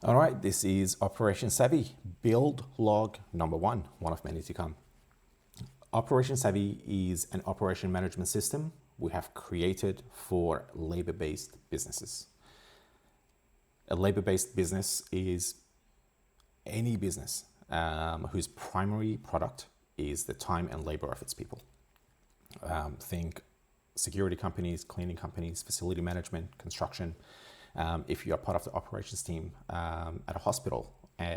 All right, this is OperationSavvy Build Log number one of many to come. OperationSavvy is an operation management system we have created for labor-based businesses. A labor-based business is any business whose primary product is the time and labor of its people. Think security companies, cleaning companies, facility management, construction. If you are part of the operations team at a hospital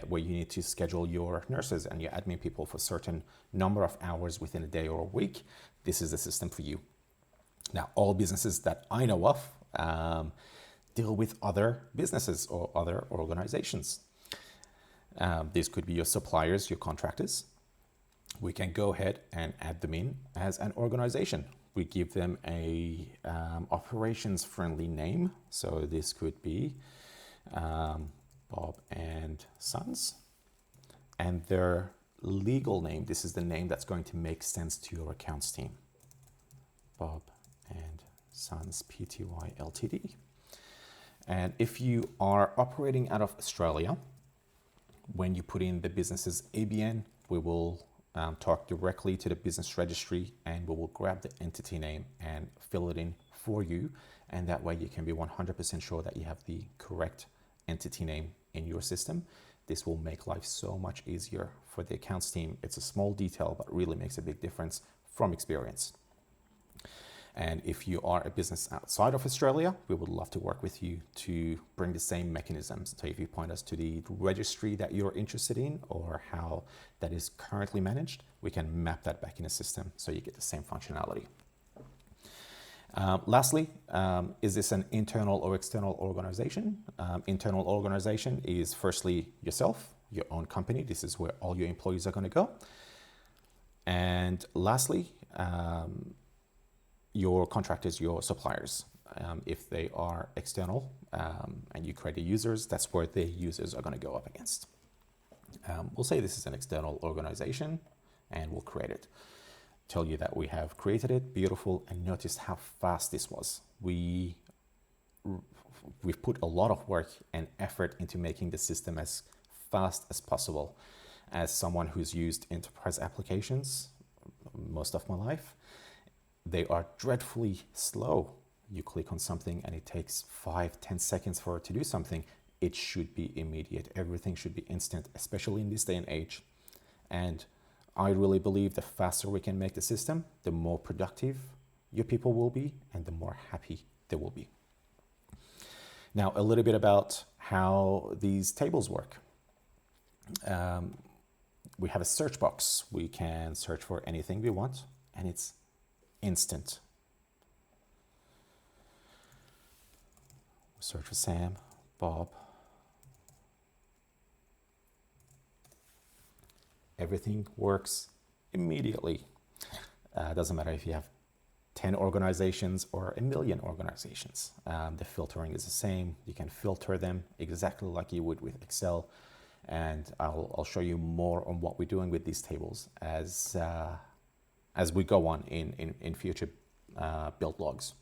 where you need to schedule your nurses and your admin people for a certain number of hours within a day or a week, this is the system for you. Now, all businesses that I know of deal with other businesses or other organizations. These could be your suppliers, your contractors. We can go ahead and add them in as an organization. We give them a operations-friendly name. So this could be Bob and Sons. And their legal name, this is the name that's going to make sense to your accounts team. Bob and Sons Pty Ltd. And if you are operating out of Australia, when you put in the business's ABN, we will talk directly to the business registry and we will grab the entity name and fill it in for you. And that way you can be 100% sure that you have the correct entity name in your system. This will make life so much easier for the accounts team. It's a small detail, but really makes a big difference from experience. And if you are a business outside of Australia, we would love to work with you to bring the same mechanisms. So if you point us to the registry that you're interested in or how that is currently managed, we can map that back in the system so you get the same functionality. Lastly, is this an internal or external organization? Internal organization is firstly yourself, your own company. This is where all your employees are going to go. And lastly, your contractors, your suppliers. If they are external and you create the users, that's where the users are going to go up against. We'll say this is an external organization and we'll create it. Tell you that we have created it, beautiful, and notice how fast this was. We've put a lot of work and effort into making the system as fast as possible. As someone who's used enterprise applications most of my life, they are dreadfully slow. You click on something and it takes 5-10 seconds for it to do something. It should be immediate. Everything should be instant, especially in this day and age. And I really believe the faster we can make the system, the more productive your people will be and the more happy they will be. Now, a little bit about how these tables work. We have a search box. We can search for anything we want and it's instant. Search for Sam, Bob. Everything works immediately. Doesn't matter if you have 10 organizations or 1 million organizations. The filtering is the same. You can filter them exactly like you would with Excel. And I'll show you more on what we're doing with these tables as we go on in future build logs.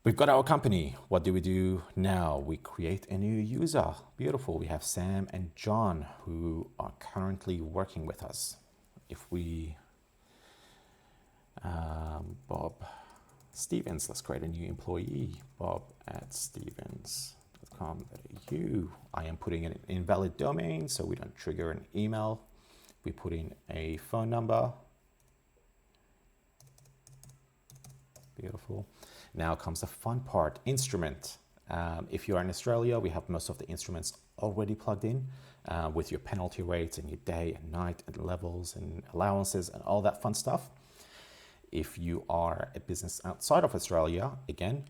We've got our company. What do we do now? We create a new user. Beautiful. We have Sam and John who are currently working with us. If we, Bob Stevens, let's create a new employee. bob@stevens.com.au. I am putting in an invalid domain so we don't trigger an email. We put in a phone number. Beautiful. Now comes the fun part, instrument. If you are in Australia, we have most of the instruments already plugged in with your penalty rates and your day and night and levels and allowances and all that fun stuff. If you are a business outside of Australia, again,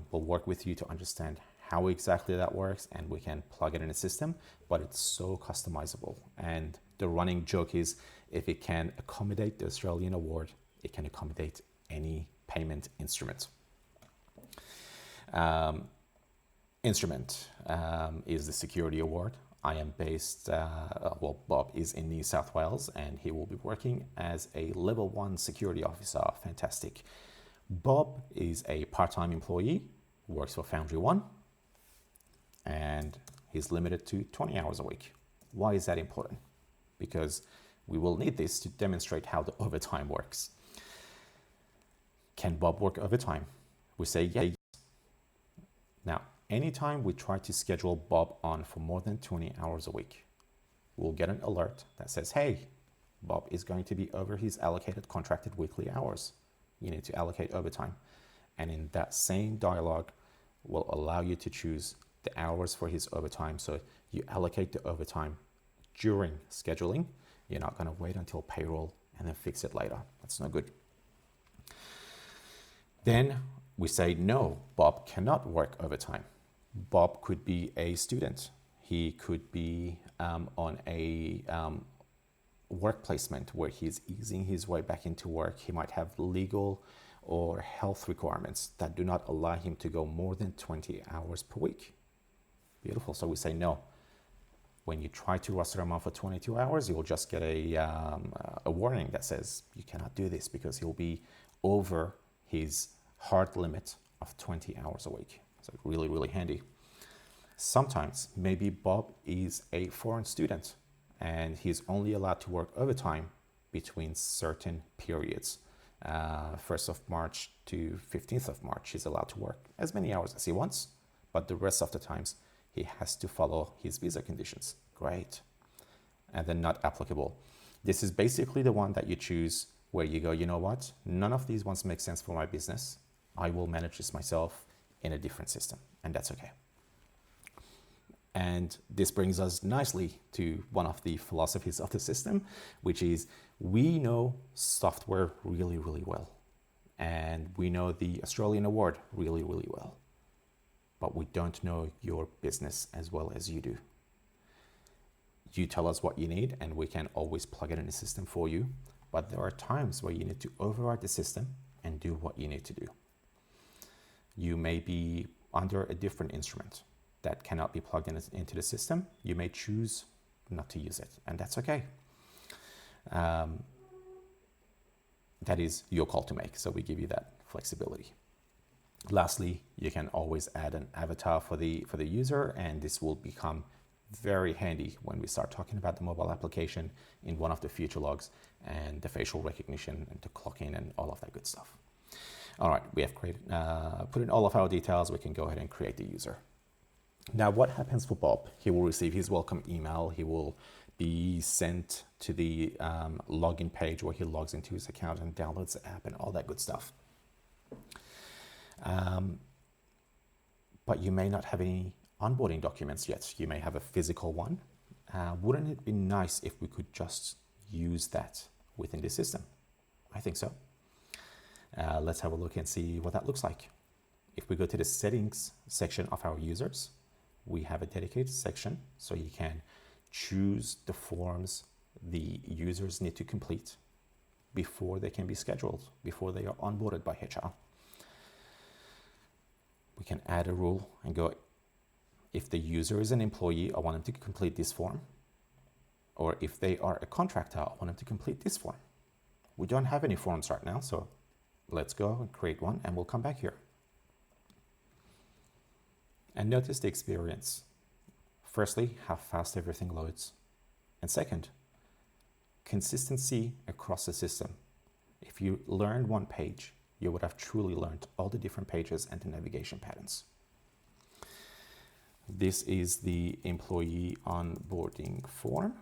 we'll work with you to understand how exactly that works and we can plug it in a system, but it's so customizable. And the running joke is if it can accommodate the Australian award, it can accommodate any payment instrument. Instrument is the security award. I am based, Bob is in New South Wales and he will be working as a level 1 security officer. Fantastic. Bob is a part-time employee, works for Foundry One. and he's limited to 20 hours a week. Why is that important? Because we will need this to demonstrate how the overtime works. Can Bob work overtime? We say yes. Now, anytime we try to schedule Bob on for more than 20 hours a week, we'll get an alert that says, hey, Bob is going to be over his allocated contracted weekly hours. You need to allocate overtime. And in that same dialog will allow you to choose the hours for his overtime. So you allocate the overtime during scheduling. You're not going to wait until payroll and then fix it later. That's no good. Then we say, no, Bob cannot work overtime. Bob could be a student. He could be on a work placement where he's easing his way back into work. He might have legal or health requirements that do not allow him to go more than 20 hours per week. Beautiful. So we say no. When you try to roster him on for 22 hours, you'll just get a warning that says you cannot do this because he'll be over his hard limit of 20 hours a week. So really, really handy. Sometimes maybe Bob is a foreign student and he's only allowed to work overtime between certain periods. 1st of March to 15th of March, he's allowed to work as many hours as he wants, but the rest of the times he has to follow his visa conditions. Great. And then not applicable. This is basically the one that you choose where you go, you know what? None of these ones make sense for my business. I will manage this myself in a different system, and that's okay. And this brings us nicely to one of the philosophies of the system, which is we know software really, really well. And we know the Australian award really, really well. But we don't know your business as well as you do. You tell us what you need and we can always plug it in the system for you. But there are times where you need to override the system and do what you need to do. You may be under a different instrument that cannot be plugged into the system. You may choose not to use it, and that's okay. That is your call to make, so we give you that flexibility. Lastly, you can always add an avatar for the user, and this will become very handy when we start talking about the mobile application in one of the future logs and the facial recognition and the clock in and all of that good stuff. All right, we have put in all of our details. We can go ahead and create the user. Now, what happens for Bob? He will receive his welcome email. He will be sent to the login page where he logs into his account and downloads the app and all that good stuff. But you may not have any onboarding documents yet. You may have a physical one. Wouldn't it be nice if we could just use that within the system? I think so. Let's have a look and see what that looks like. If we go to the settings section of our users, we have a dedicated section so you can choose the forms the users need to complete before they can be scheduled, before they are onboarded by HR. We can add a rule and go, if the user is an employee, I want them to complete this form. Or if they are a contractor, I want them to complete this form. We don't have any forms right now, so let's go and create one and we'll come back here. And notice the experience. Firstly, how fast everything loads. And second, consistency across the system. If you learned one page, you would have truly learned all the different pages and the navigation patterns. This is the employee onboarding form.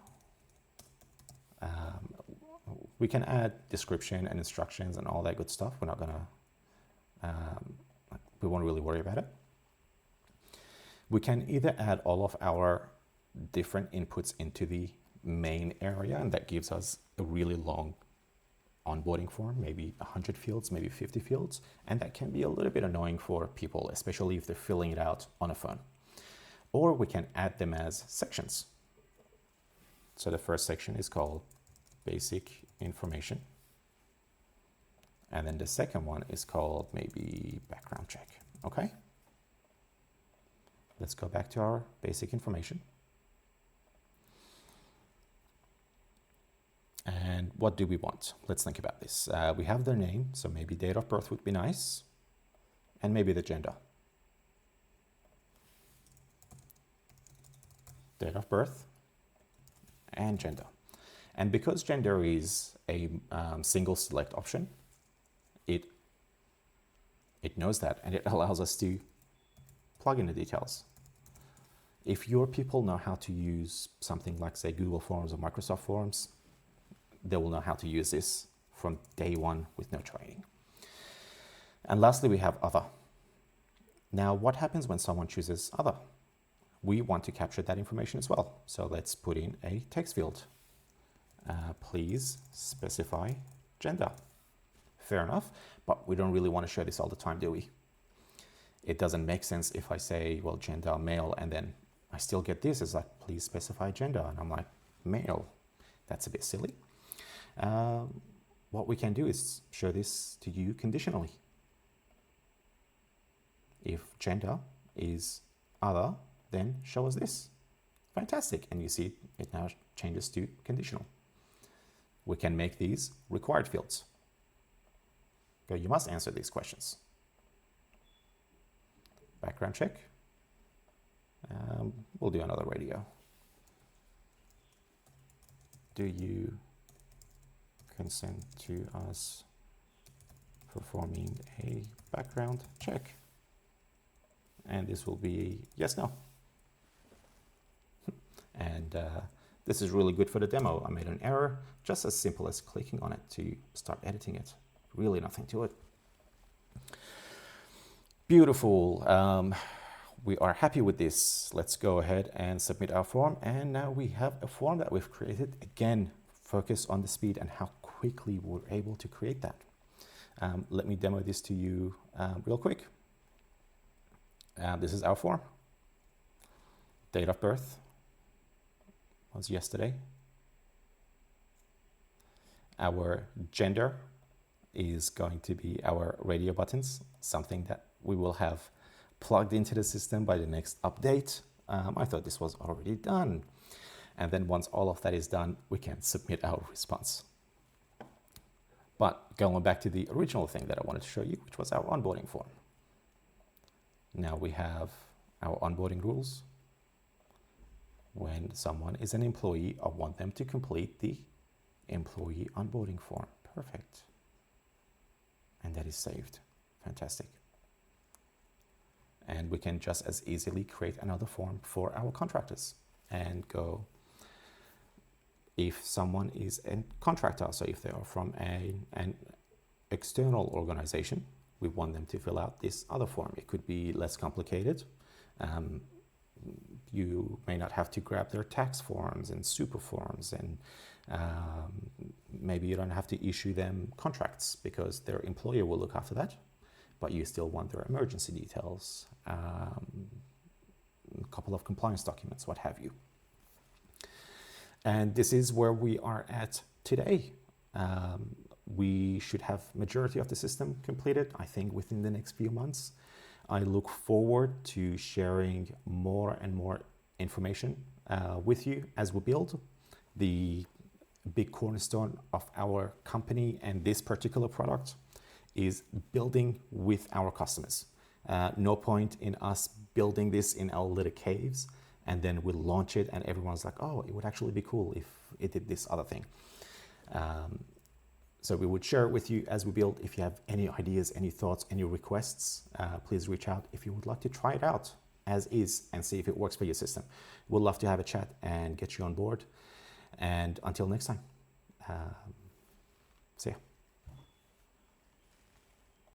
We can add description and instructions and all that good stuff. We're not gonna, we won't really worry about it. We can either add all of our different inputs into the main area, and that gives us a really long onboarding form, maybe 100 fields, maybe 50 fields, and that can be a little bit annoying for people, especially if they're filling it out on a phone. Or we can add them as sections. So the first section is called basic information. And then the second one is called maybe background check, okay? Let's go back to our basic information. And what do we want? Let's think about this. We have their name, so maybe date of birth would be nice, and maybe the gender. date of birth, and gender. And because gender is a single select option, it knows that, and it allows us to plug in the details. If your people know how to use something like, say, Google Forms or Microsoft Forms, they will know how to use this from day one with no training. And lastly, we have other. Now, what happens when someone chooses other? We want to capture that information as well. So let's put in a text field. Please specify gender. Fair enough, but we don't really want to show this all the time, do we? It doesn't make sense if I say, well, gender male, and then I still get this. It's like, please specify gender. And I'm like, male. That's a bit silly. What we can do is show this to you conditionally. If gender is other, then show us this. Fantastic. And you see it now changes to conditional. We can make these required fields. Okay, you must answer these questions. Background check. We'll do another radio. Do you consent to us performing a background check? And this will be yes, no. And this is really good for the demo. I made an error, just as simple as clicking on it to start editing it. Really nothing to it. Beautiful. We are happy with this. Let's go ahead and submit our form. And now we have a form that we've created. Again, focus on the speed and how quickly we're able to create that. Let me demo this to you real quick. This is our form. Date of birth was yesterday. Our gender is going to be our radio buttons, something that we will have plugged into the system by the next update. I thought this was already done. And then once all of that is done, we can submit our response. But going back to the original thing that I wanted to show you, which was our onboarding form. Now we have our onboarding rules. When someone is an employee, I want them to complete the employee onboarding form. Perfect. And that is saved. Fantastic. And we can just as easily create another form for our contractors and go, if someone is a contractor, so if they are from an external organization, we want them to fill out this other form. It could be less complicated. You may not have to grab their tax forms and super forms, and maybe you don't have to issue them contracts because their employer will look after that, but you still want their emergency details, a couple of compliance documents, what have you. And this is where we are at today. We should have majority of the system completed, I think, within the next few months. I look forward to sharing more and more information with you as we build. The big cornerstone of our company and this particular product is building with our customers. No point in us building this in our little caves and then we'll launch it and everyone's like, oh, it would actually be cool if it did this other thing. So we would share it with you as we build. If you have any ideas, any thoughts, any requests, please reach out if you would like to try it out as is and see if it works for your system. We'd love to have a chat and get you on board. And until next time,